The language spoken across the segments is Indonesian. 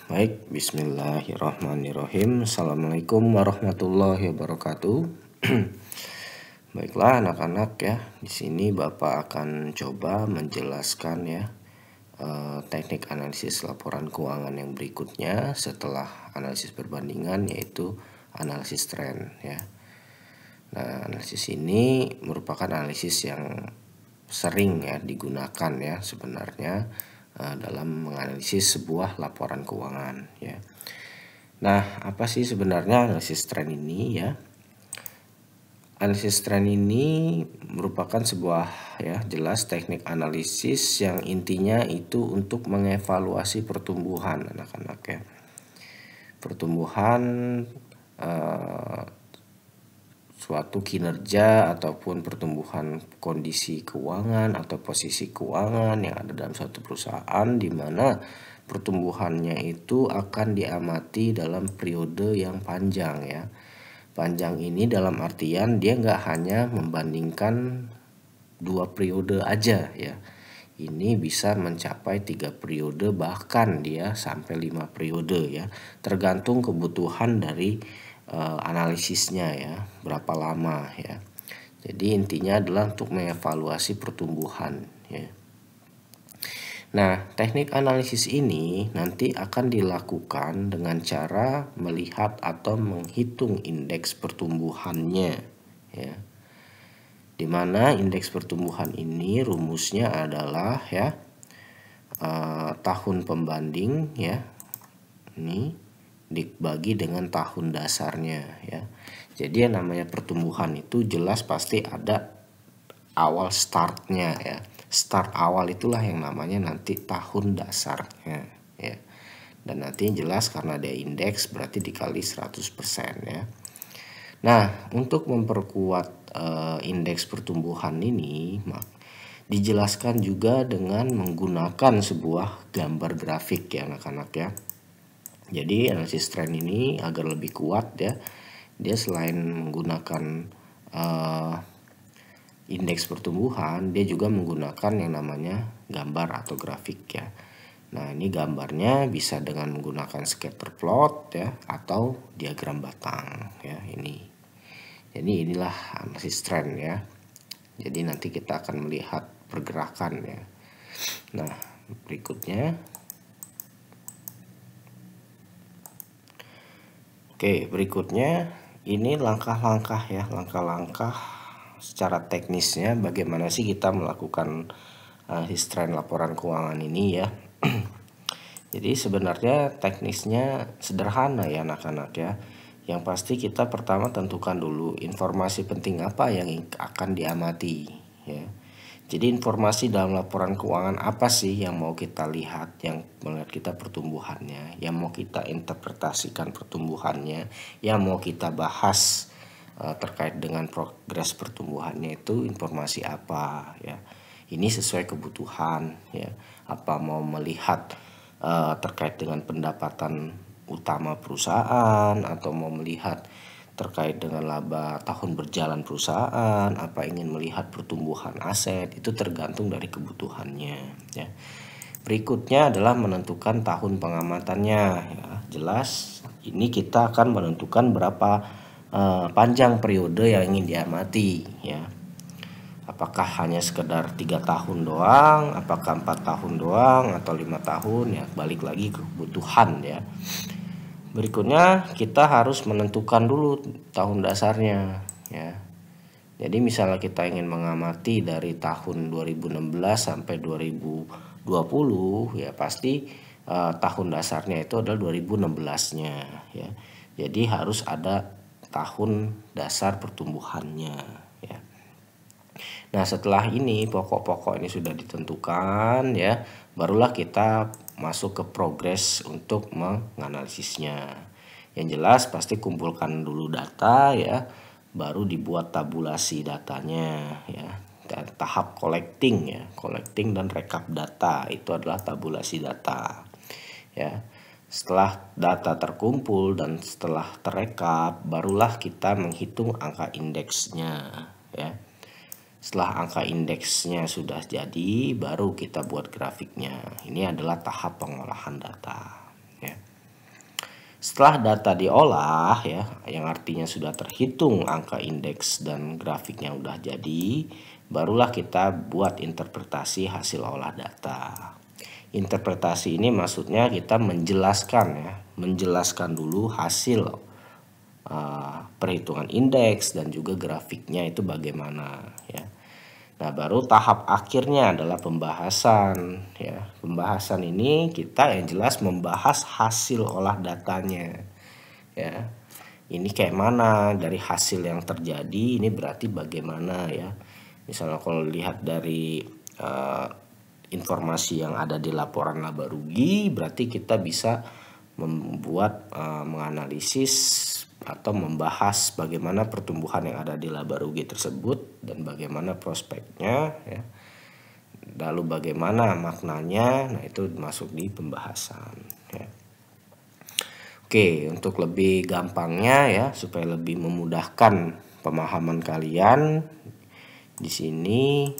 Baik, bismillahirrahmanirrahim. Assalamualaikum warahmatullahi wabarakatuh. Baiklah anak-anak ya, di sini Bapak akan coba menjelaskan ya teknik analisis laporan keuangan yang berikutnya setelah analisis perbandingan, yaitu analisis tren ya. Nah, analisis ini merupakan analisis yang sering ya digunakan ya sebenarnya dalam menganalisis sebuah laporan keuangan ya. Nah, apa sih sebenarnya analisis tren ini ya? Analisis tren ini merupakan sebuah ya jelas teknik analisis yang intinya itu untuk mengevaluasi pertumbuhan anak-anak ya. Pertumbuhan suatu kinerja ataupun pertumbuhan kondisi keuangan atau posisi keuangan yang ada dalam suatu perusahaan, di mana pertumbuhannya itu akan diamati dalam periode yang panjang ya. Panjang ini dalam artian dia nggak hanya membandingkan 2 periode aja ya. Ini bisa mencapai 3 periode, bahkan dia sampai 5 periode ya. Tergantung kebutuhan dari analisisnya ya, berapa lama ya. Jadi intinya adalah untuk mengevaluasi pertumbuhan ya. Nah, teknik analisis ini nanti akan dilakukan dengan cara melihat atau menghitung indeks pertumbuhannya ya. Dimana indeks pertumbuhan ini rumusnya adalah ya tahun pembanding ya, ini dibagi dengan tahun dasarnya ya. Jadi yang namanya pertumbuhan itu jelas pasti ada awal startnya ya. Start awal itulah yang namanya nanti tahun dasarnya ya. Dan nanti jelas karena ada indeks berarti dikali 100% ya. Nah, untuk memperkuat indeks pertumbuhan ini dijelaskan juga dengan menggunakan sebuah gambar grafik ya anak-anak ya. Jadi analisis tren ini agar lebih kuat ya, dia selain menggunakan indeks pertumbuhan, dia juga menggunakan yang namanya gambar atau grafik ya. Nah, ini gambarnya bisa dengan menggunakan scatter plot ya atau diagram batang ya ini. Jadi inilah analisis tren ya. Jadi nanti kita akan melihat pergerakan ya. Nah, berikutnya. Oke, berikutnya ini langkah-langkah ya, langkah-langkah secara teknisnya bagaimana sih kita melakukan tren laporan keuangan ini ya. Jadi sebenarnya teknisnya sederhana ya anak-anak ya. Yang pasti kita pertama tentukan dulu informasi penting apa yang akan diamati ya. Jadi informasi dalam laporan keuangan apa sih yang mau kita lihat, yang melihat kita pertumbuhannya, yang mau kita interpretasikan pertumbuhannya, yang mau kita bahas terkait dengan progres pertumbuhannya itu informasi apa ya. Ini sesuai kebutuhan ya. Apa mau melihat terkait dengan pendapatan utama perusahaan, atau mau melihat terkait dengan laba tahun berjalan perusahaan, apa ingin melihat pertumbuhan aset, itu tergantung dari kebutuhannya ya. Berikutnya adalah menentukan tahun pengamatannya ya. Jelas ini kita akan menentukan berapa panjang periode yang ingin diamati ya. Apakah hanya sekedar 3 tahun doang, apakah 4 tahun doang, atau 5 tahun ya, balik lagi ke kebutuhan ya. Berikutnya kita harus menentukan dulu tahun dasarnya ya. Jadi misalnya kita ingin mengamati dari tahun 2016 sampai 2020 ya, pasti tahun dasarnya itu adalah 2016-nya ya. Jadi harus ada tahun dasar pertumbuhannya ya. Nah, setelah ini pokok-pokok ini sudah ditentukan ya, barulah kita masuk ke progres untuk menganalisisnya. Yang jelas pasti kumpulkan dulu data ya, baru dibuat tabulasi datanya ya. Dan tahap collecting ya, collecting dan rekap data itu adalah tabulasi data ya. Setelah data terkumpul dan setelah terekap, barulah kita menghitung angka indeksnya ya. Setelah angka indeksnya sudah jadi, baru kita buat grafiknya. Ini adalah tahap pengolahan data ya. Setelah data diolah ya, yang artinya sudah terhitung angka indeks dan grafiknya udah jadi, barulah kita buat interpretasi hasil olah data. Interpretasi ini maksudnya kita menjelaskan dulu hasil perhitungan indeks dan juga grafiknya itu bagaimana ya. Nah, baru tahap akhirnya adalah pembahasan ya. Pembahasan ini kita yang jelas membahas hasil olah datanya ya. Ini kayak mana dari hasil yang terjadi, ini berarti bagaimana ya. Misalnya kalau lihat dari informasi yang ada di laporan laba rugi, berarti kita bisa membuat menganalisis atau membahas bagaimana pertumbuhan yang ada di laba rugi tersebut dan bagaimana prospeknya ya. Lalu bagaimana maknanya, nah itu masuk di pembahasan ya. Oke, untuk lebih gampangnya ya, supaya lebih memudahkan pemahaman kalian, di sini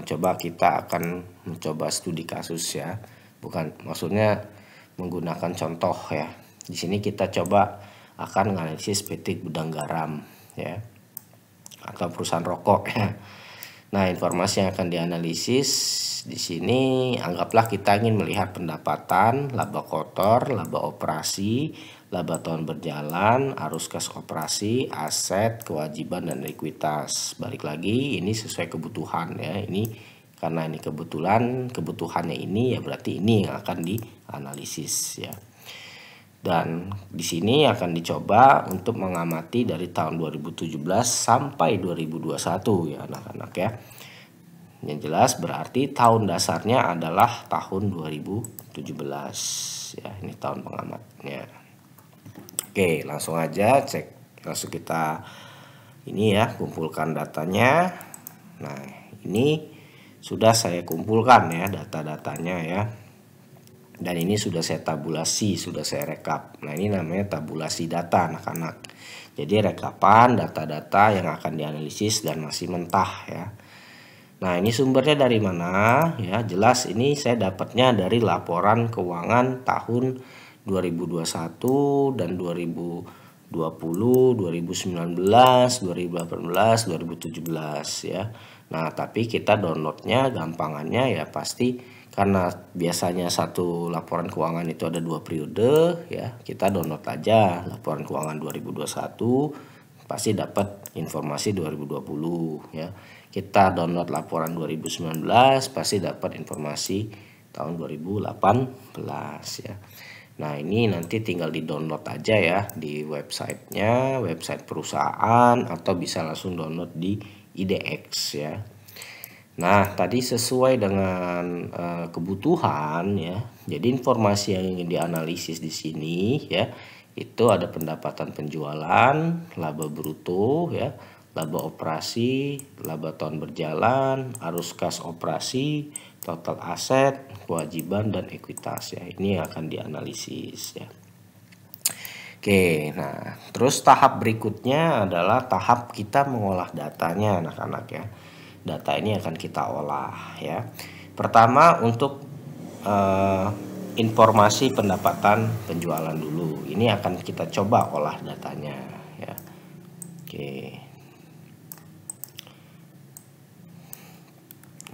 coba kita akan mencoba studi kasus ya. Bukan, maksudnya menggunakan contoh ya. Di sini kita coba akan menganalisis PT Gudang Garam ya, atau perusahaan rokok ya. Nah, informasi yang akan dianalisis di sini anggaplah kita ingin melihat pendapatan, laba kotor, laba operasi, laba tahun berjalan, arus kas operasi, aset, kewajiban dan likuiditas. Balik lagi, ini sesuai kebutuhan ya. Ini karena ini kebutuhannya ini ya, berarti ini yang akan dianalisis ya. Dan di sini akan dicoba untuk mengamati dari tahun 2017 sampai 2021 ya anak-anak ya. Yang jelas berarti tahun dasarnya adalah tahun 2017 ya, ini tahun pengamatnya. Oke, langsung aja cek, langsung kita ini ya, kumpulkan datanya. Nah, ini sudah saya kumpulkan ya data-datanya ya. Dan ini sudah saya tabulasi, sudah saya rekap. Nah, ini namanya tabulasi data anak-anak. Jadi rekapan data-data yang akan dianalisis dan masih mentah ya. Nah, ini sumbernya dari mana ya? Jelas ini saya dapatnya dari laporan keuangan tahun 2021 dan 2020, 2019, 2018, 2017 ya. Nah, tapi kita downloadnya gampangannya ya pasti karena biasanya satu laporan keuangan itu ada 2 periode ya, kita download aja laporan keuangan 2021, pasti dapat informasi 2020 ya. Kita download laporan 2019, pasti dapat informasi tahun 2018 ya. Nah, ini nanti tinggal di download aja ya di websitenya, website perusahaan, atau bisa langsung download di IDX ya. Nah, tadi sesuai dengan kebutuhan ya. Jadi informasi yang ingin dianalisis di sini ya, itu ada pendapatan penjualan, laba bruto ya, laba operasi, laba tahun berjalan, arus kas operasi, total aset, kewajiban dan ekuitas ya. Ini yang akan dianalisis ya. Oke, nah terus tahap berikutnya adalah tahap kita mengolah datanya anak-anak ya. Data ini akan kita olah ya. Pertama untuk informasi pendapatan penjualan dulu. Ini akan kita coba olah datanya ya. Oke.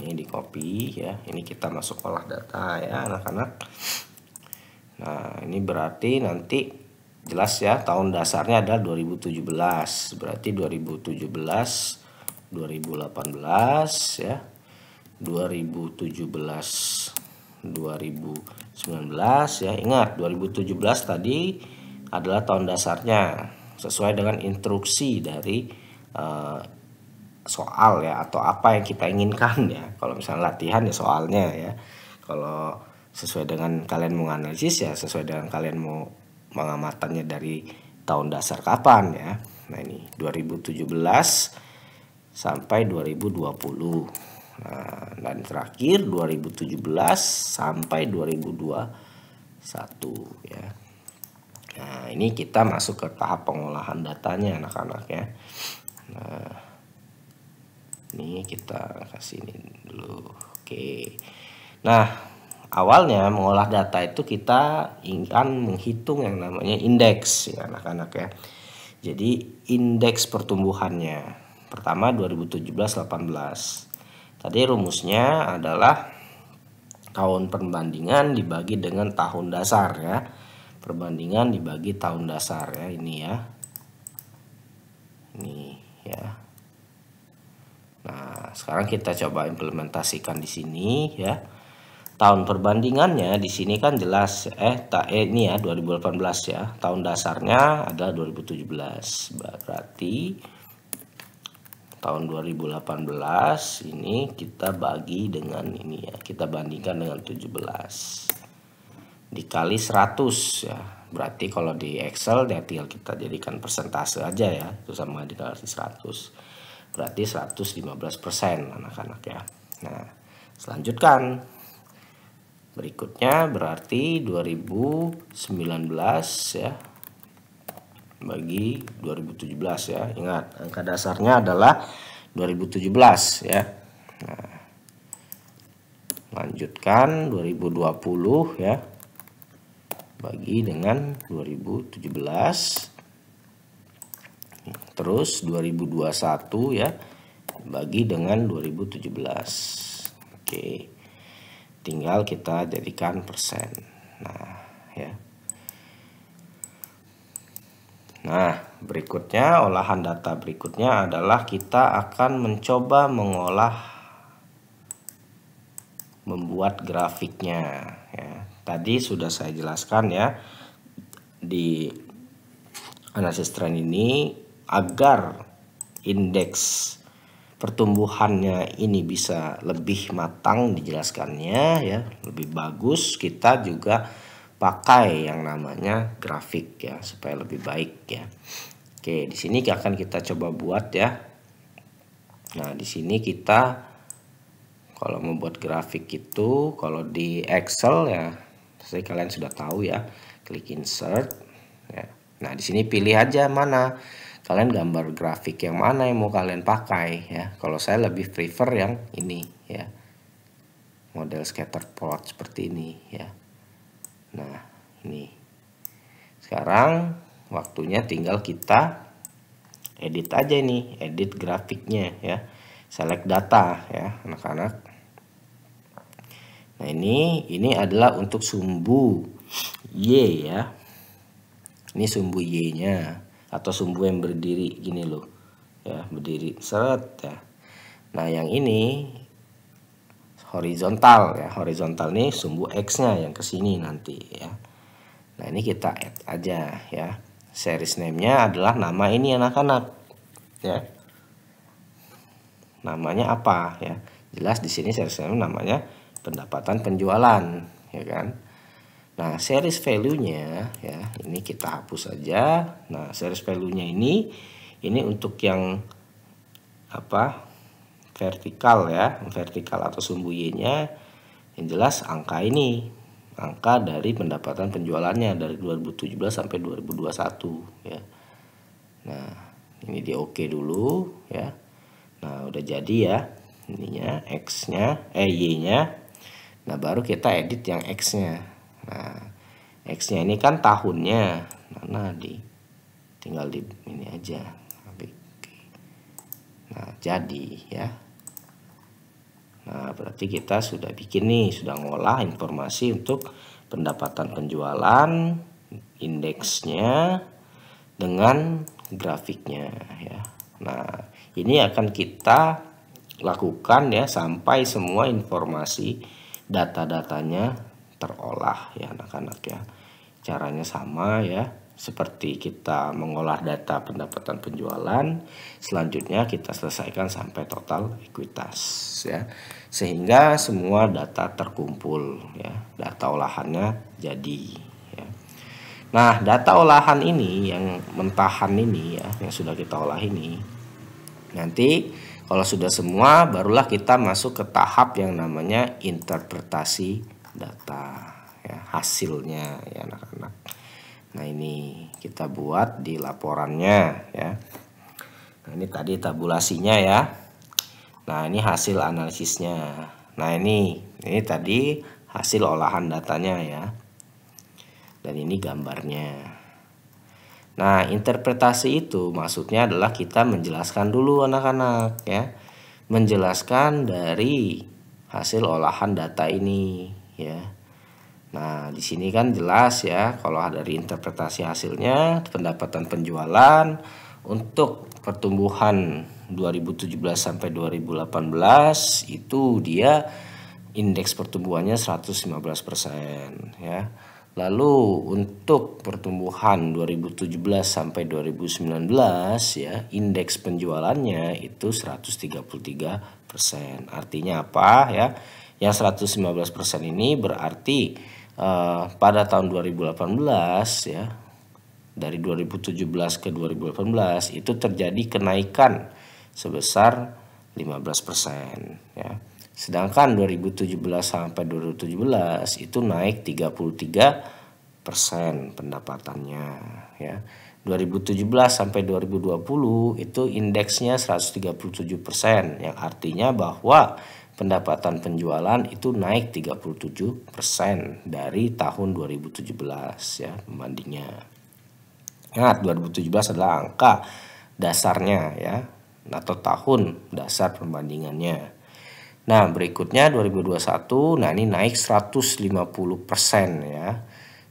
Ini di copy ya. Ini kita masuk olah data ya anak-anak. Nah, ini berarti nanti jelas ya tahun dasarnya adalah 2017. Berarti 2017, 2018 ya, 2017, 2019 ya. Ingat 2017 tadi adalah tahun dasarnya sesuai dengan instruksi dari soal ya, atau apa yang kita inginkan ya. Kalau misalnya latihan ya soalnya ya. Kalau sesuai dengan kalian mau analisis ya sesuai dengan kalian mau pengamatannya dari tahun dasar kapan ya. Nah, ini 2017 sampai 2020. Nah, dan terakhir 2017 sampai 2021 ya. Nah, ini kita masuk ke tahap pengolahan datanya anak-anak ya. Nah, ini kita kasih ini dulu. Oke. Nah, awalnya mengolah data itu kita ingin menghitung yang namanya indeks ya anak-anak ya. Jadi indeks pertumbuhannya pertama 2017-18. Tadi rumusnya adalah tahun perbandingan dibagi dengan tahun dasar ya. Perbandingan dibagi tahun dasar ya, ini ya. Ini ya. Nah, sekarang kita coba implementasikan di sini ya. Tahun perbandingannya di sini kan jelas ini ya 2018 ya. Tahun dasarnya adalah 2017. Berarti tahun 2018 ini kita bagi dengan ini ya. Kita bandingkan dengan 17. Dikali 100 ya. Berarti kalau di Excel ya tinggal kita jadikan persentase aja ya. Itu sama dikali 100. Berarti 115% anak-anak ya. Nah, selanjutkan berikutnya berarti 2019 ya bagi 2017 ya. Ingat, angka dasarnya adalah 2017 ya. Nah, lanjutkan 2020 ya bagi dengan 2017. Terus 2021 ya bagi dengan 2017. Oke. Tinggal kita jadikan persen. Nah, ya. Nah, berikutnya olahan data berikutnya adalah kita akan mencoba membuat grafiknya ya. Tadi sudah saya jelaskan ya di analisis tren ini, agar indeks pertumbuhannya ini bisa lebih matang dijelaskannya ya, lebih bagus, kita juga pakai yang namanya grafik ya supaya lebih baik ya. Oke, di sini akan kita coba buat ya. Nah, di sini kita kalau membuat grafik itu kalau di Excel ya, saya kalian sudah tahu ya, klik insert ya. Nah, di sini pilih aja mana kalian gambar grafik yang mana yang mau kalian pakai ya. Kalau saya lebih prefer yang ini ya, model scatter plot seperti ini ya. Nah, ini sekarang waktunya tinggal kita edit aja ini, edit grafiknya ya, select data ya anak-anak. Nah, ini adalah untuk sumbu Y ya. Ini sumbu Y-nya atau sumbu yang berdiri gini loh ya, berdiri seret ya. Nah, yang ini horizontal ya, horizontal nih sumbu X-nya yang ke sini nanti ya. Nah, ini kita add aja ya. Series name-nya adalah nama ini anak-anak ya. Namanya apa ya? Jelas di sini series name namanya pendapatan penjualan ya kan. Nah, series value-nya ya, ini kita hapus aja. Nah, series value-nya ini untuk yang apa? Vertikal ya, vertikal atau sumbu Y-nya. Yang jelas angka ini, angka dari pendapatan penjualannya dari 2017 sampai 2021 ya. Nah, ini di oke dulu ya. Nah, udah jadi ya. Ininya X-nya, Y-nya. Nah, baru kita edit yang X-nya. Nah, X-nya ini kan tahunnya. Nah, tinggal di ini aja. Nah, jadi ya. Nah, berarti kita sudah bikin nih, sudah ngolah informasi untuk pendapatan penjualan, indeksnya dengan grafiknya ya. Nah, ini akan kita lakukan ya sampai semua informasi data-datanya terolah ya anak-anak ya. Caranya sama ya, seperti kita mengolah data pendapatan penjualan. Selanjutnya kita selesaikan sampai total ekuitas ya, sehingga semua data terkumpul ya, data olahannya jadi ya. Nah, data olahan ini yang mentahan ini ya, yang sudah kita olah ini, nanti kalau sudah semua barulah kita masuk ke tahap yang namanya interpretasi data ya, hasilnya ya anak-anak. Nah, ini kita buat di laporannya ya. Nah, ini tadi tabulasinya ya. Nah, ini hasil analisisnya. Nah, ini tadi hasil olahan datanya ya. Dan ini gambarnya. Nah, interpretasi itu maksudnya adalah kita menjelaskan dulu anak-anak ya. Menjelaskan dari hasil olahan data ini ya. Nah, di sini kan jelas ya kalau dari interpretasi hasilnya pendapatan penjualan untuk pertumbuhan 2017 sampai 2018 itu dia indeks pertumbuhannya 115% ya. Lalu untuk pertumbuhan 2017 sampai 2019 ya, indeks penjualannya itu 133%. Artinya apa ya? Yang 115% ini berarti pada tahun 2018 ya, dari 2017 ke 2018 itu terjadi kenaikan sebesar 15% ya. Sedangkan 2017 sampai 2017 itu naik 33% pendapatannya ya. 2017 sampai 2020 itu indeksnya 137%, yang artinya bahwa pendapatan penjualan itu naik 37% dari tahun 2017 ya pembandingnya. Ingat, 2017 adalah angka dasarnya ya, atau tahun dasar perbandingannya. Nah, berikutnya 2021, nah ini naik 150% ya.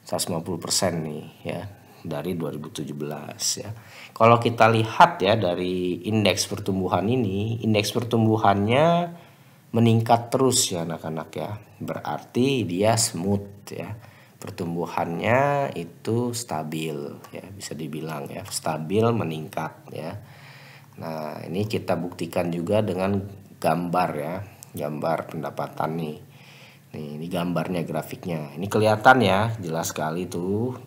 150% nih ya dari 2017 ya. Kalau kita lihat ya dari indeks pertumbuhan ini, indeks pertumbuhannya meningkat terus ya anak-anak ya. Berarti dia smooth ya. Pertumbuhannya itu stabil ya, bisa dibilang ya, stabil meningkat ya. Nah, ini kita buktikan juga dengan gambar ya. Gambar pendapatan nih. Nih, ini gambarnya, grafiknya. Ini kelihatan ya, jelas sekali tuh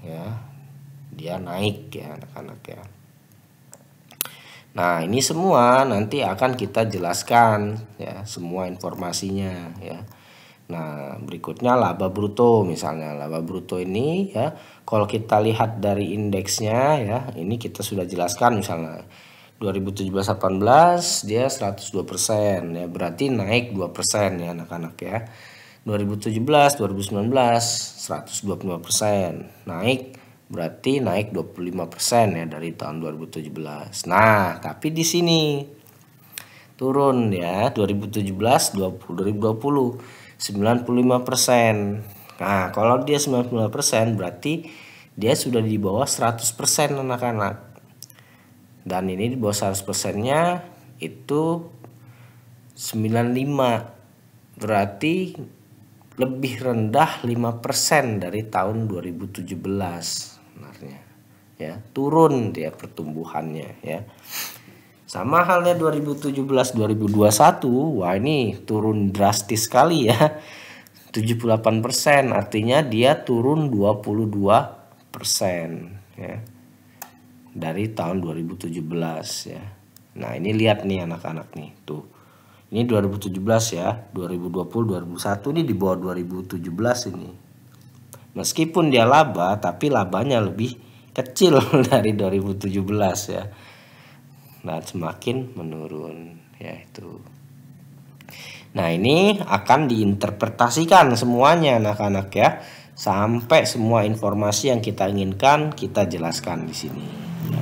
ya. Dia naik ya anak-anak ya. Nah, ini semua nanti akan kita jelaskan ya, semua informasinya ya. Nah, berikutnya laba bruto misalnya. Laba bruto ini ya, kalau kita lihat dari indeksnya ya, ini kita sudah jelaskan misalnya 2017-18 dia 102% ya, berarti naik 2% ya anak-anak ya. 2017-2019 125%, naik berarti naik 25% ya dari tahun 2017. Nah, tapi di sini turun ya, 2017 2020 95%. Nah, kalau dia 95% berarti dia sudah di bawah 100% anak-anak. Dan ini di bawah 100%-nya itu 95, berarti lebih rendah 5% dari tahun 2017 sebenarnya ya, turun dia pertumbuhannya ya. Sama halnya 2017-2021, wah ini turun drastis sekali ya, 78%, artinya dia turun 22% ya dari tahun 2017 ya. Nah, ini lihat nih anak-anak nih, tuh. Ini 2017 ya, 2020, 2021 ini di bawah 2017 ini. Meskipun dia laba, tapi labanya lebih kecil dari 2017 ya. Nah, semakin menurun ya itu. Nah, ini akan diinterpretasikan semuanya anak-anak ya, sampai semua informasi yang kita inginkan kita jelaskan di sini ya.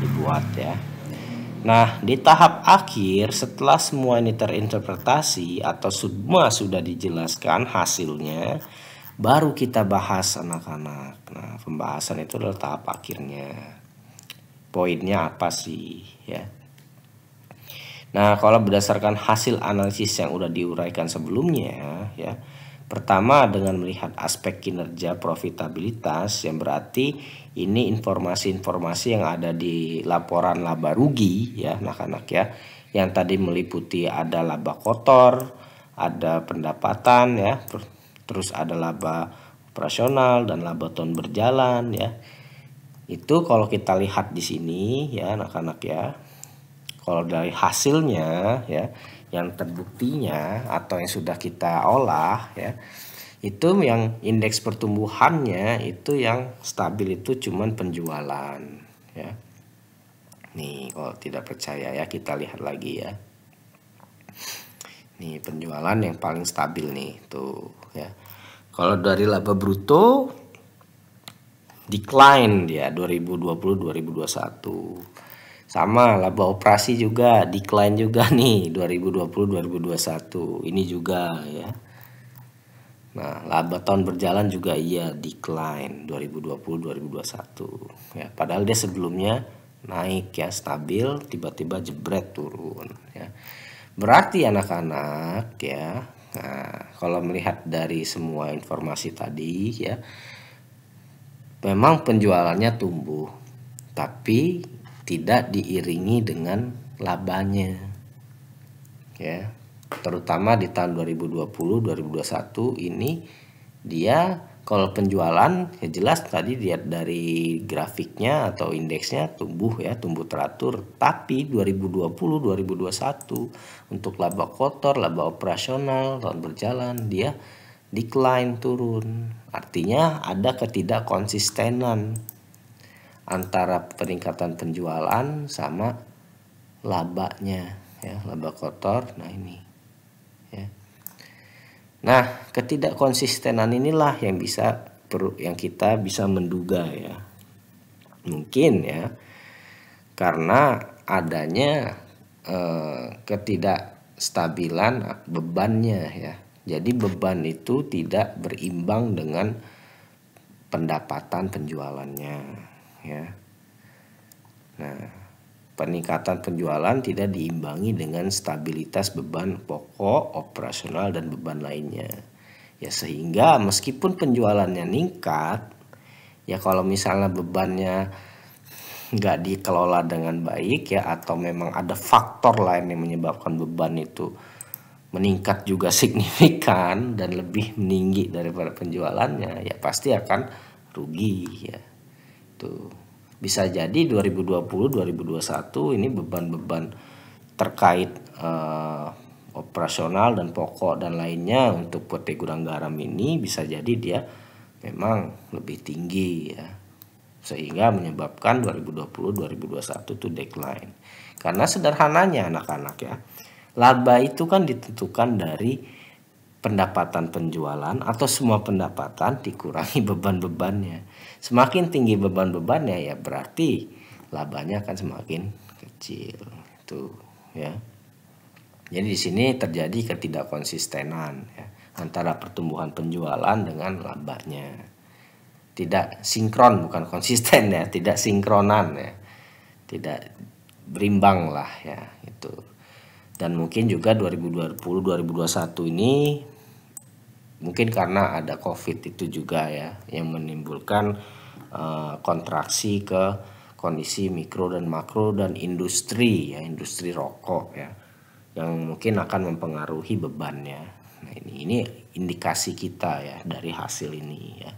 Dibuat ya. Nah, di tahap akhir setelah semua ini terinterpretasi atau semua sudah dijelaskan hasilnya, baru kita bahas anak-anak. Nah, pembahasan itu adalah tahap akhirnya. Poinnya apa sih ya? Nah, kalau berdasarkan hasil analisis yang udah diuraikan sebelumnya ya, pertama dengan melihat aspek kinerja profitabilitas, yang berarti ini informasi-informasi yang ada di laporan laba rugi ya anak-anak ya, yang tadi meliputi ada laba kotor, ada pendapatan ya, terus ada laba operasional dan laba tahun berjalan ya. Itu kalau kita lihat di sini ya anak-anak ya, kalau dari hasilnya ya, yang terbuktinya atau yang sudah kita olah ya, itu yang indeks pertumbuhannya itu yang stabil itu cuman penjualan ya. Nih, kalau tidak percaya ya kita lihat lagi ya. Nih penjualan yang paling stabil nih tuh ya. Kalau dari laba bruto decline dia 2020-2021. Sama laba operasi juga decline juga nih 2020-2021. Ini juga ya. Nah, laba tahun berjalan juga iya decline 2020-2021 ya. Padahal dia sebelumnya naik ya, stabil, tiba-tiba jebret turun ya. Berarti anak-anak ya, nah kalau melihat dari semua informasi tadi ya, memang penjualannya tumbuh, tapi tidak diiringi dengan labanya ya. Terutama di tahun 2020-2021 ini dia kalau penjualan ya jelas tadi lihat dari grafiknya atau indeksnya tumbuh ya, tumbuh teratur. Tapi 2020-2021 untuk laba kotor, laba operasional tahun berjalan dia decline, turun. Artinya ada ketidakkonsistenan antara peningkatan penjualan sama labanya ya, laba kotor. Nah ini ya. Nah, ketidakkonsistenan inilah yang kita bisa menduga ya. Mungkin ya karena adanya ketidakstabilan bebannya ya. Jadi beban itu tidak berimbang dengan pendapatan penjualannya ya. Nah, peningkatan penjualan tidak diimbangi dengan stabilitas beban pokok, operasional, dan beban lainnya. Ya sehingga meskipun penjualannya meningkat, ya kalau misalnya bebannya nggak dikelola dengan baik ya, atau memang ada faktor lain yang menyebabkan beban itu meningkat juga signifikan dan lebih meninggi daripada penjualannya, ya pasti akan rugi ya. Tuh. Bisa jadi 2020-2021 ini beban-beban terkait operasional dan pokok dan lainnya untuk PT Gudang Garam ini bisa jadi dia memang lebih tinggi ya. Sehingga menyebabkan 2020-2021 itu decline. Karena sederhananya anak-anak ya, laba itu kan ditentukan dari pendapatan penjualan atau semua pendapatan dikurangi beban-bebannya. Semakin tinggi beban-bebannya ya berarti labanya akan semakin kecil. Itu ya. Jadi di sini terjadi ketidakkonsistenan ya, antara pertumbuhan penjualan dengan labanya. Tidak sinkron, bukan konsisten ya, tidak sinkronan ya. Tidak berimbang lah ya itu. Dan mungkin juga 2020-2021 ini mungkin karena ada COVID itu juga ya yang menimbulkan kontraksi ke kondisi mikro dan makro dan industri ya, industri rokok ya, yang mungkin akan mempengaruhi bebannya. Nah ini indikasi kita ya dari hasil ini ya.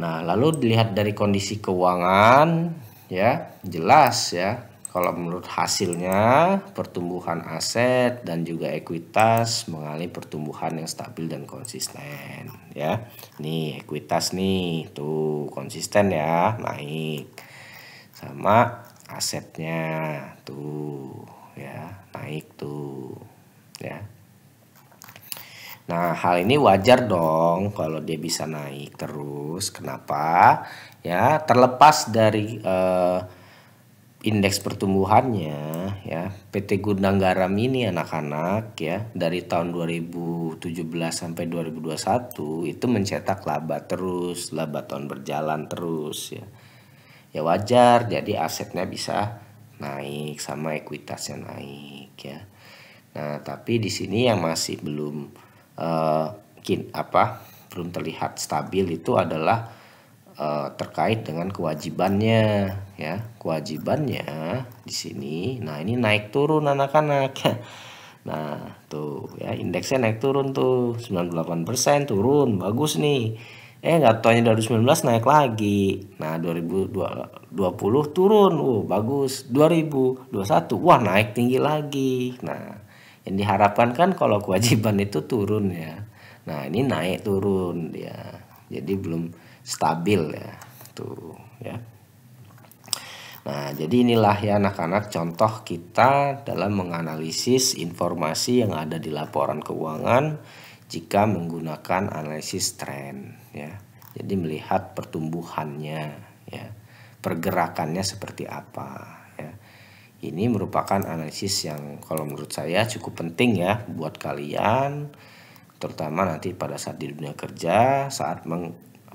Nah lalu dilihat dari kondisi keuangan ya, jelas ya kalau menurut hasilnya pertumbuhan aset dan juga ekuitas mengalami pertumbuhan yang stabil dan konsisten ya. Nih ekuitas nih tuh konsisten ya, naik. Sama asetnya tuh ya, naik tuh ya. Nah, hal ini wajar dong kalau dia bisa naik terus. Kenapa? Ya, terlepas dari indeks pertumbuhannya ya, PT Gudang Garam ini anak-anak ya, dari tahun 2017 sampai 2021 itu mencetak laba terus, laba tahun berjalan terus ya. Ya wajar, jadi asetnya bisa naik sama ekuitasnya naik ya. Nah, tapi di sini yang masih belum belum terlihat stabil itu adalah terkait dengan kewajibannya ya. Kewajibannya di sini, nah ini naik turun anak-anak. Nah tuh ya, indeksnya naik turun tuh 98% turun, bagus nih. Nggak taunya 2019 naik lagi. Nah 2020 turun, bagus. 2021 wah naik tinggi lagi. Nah yang diharapkan kan kalau kewajiban itu turun ya. Nah ini naik turun dia, jadi belum stabil ya tuh ya. Nah, jadi inilah ya anak-anak contoh kita dalam menganalisis informasi yang ada di laporan keuangan jika menggunakan analisis tren ya. Jadi melihat pertumbuhannya ya, pergerakannya seperti apa ya. Ini merupakan analisis yang kalau menurut saya cukup penting ya buat kalian, terutama nanti pada saat di dunia kerja saat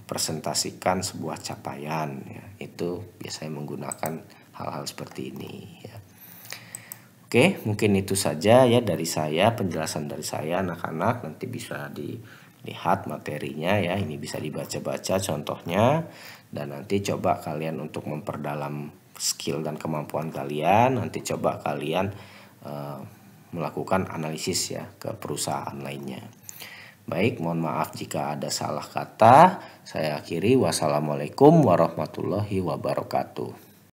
presentasikan sebuah capaian ya, itu biasanya menggunakan hal-hal seperti ini ya. Oke, mungkin itu saja ya dari saya, penjelasan dari saya anak-anak. Nanti bisa dilihat materinya ya, ini bisa dibaca-baca contohnya, dan nanti coba kalian untuk memperdalam skill dan kemampuan kalian, nanti coba kalian melakukan analisis ya ke perusahaan lainnya. Baik, mohon maaf jika ada salah kata. Saya akhiri. Wassalamualaikum warahmatullahi wabarakatuh.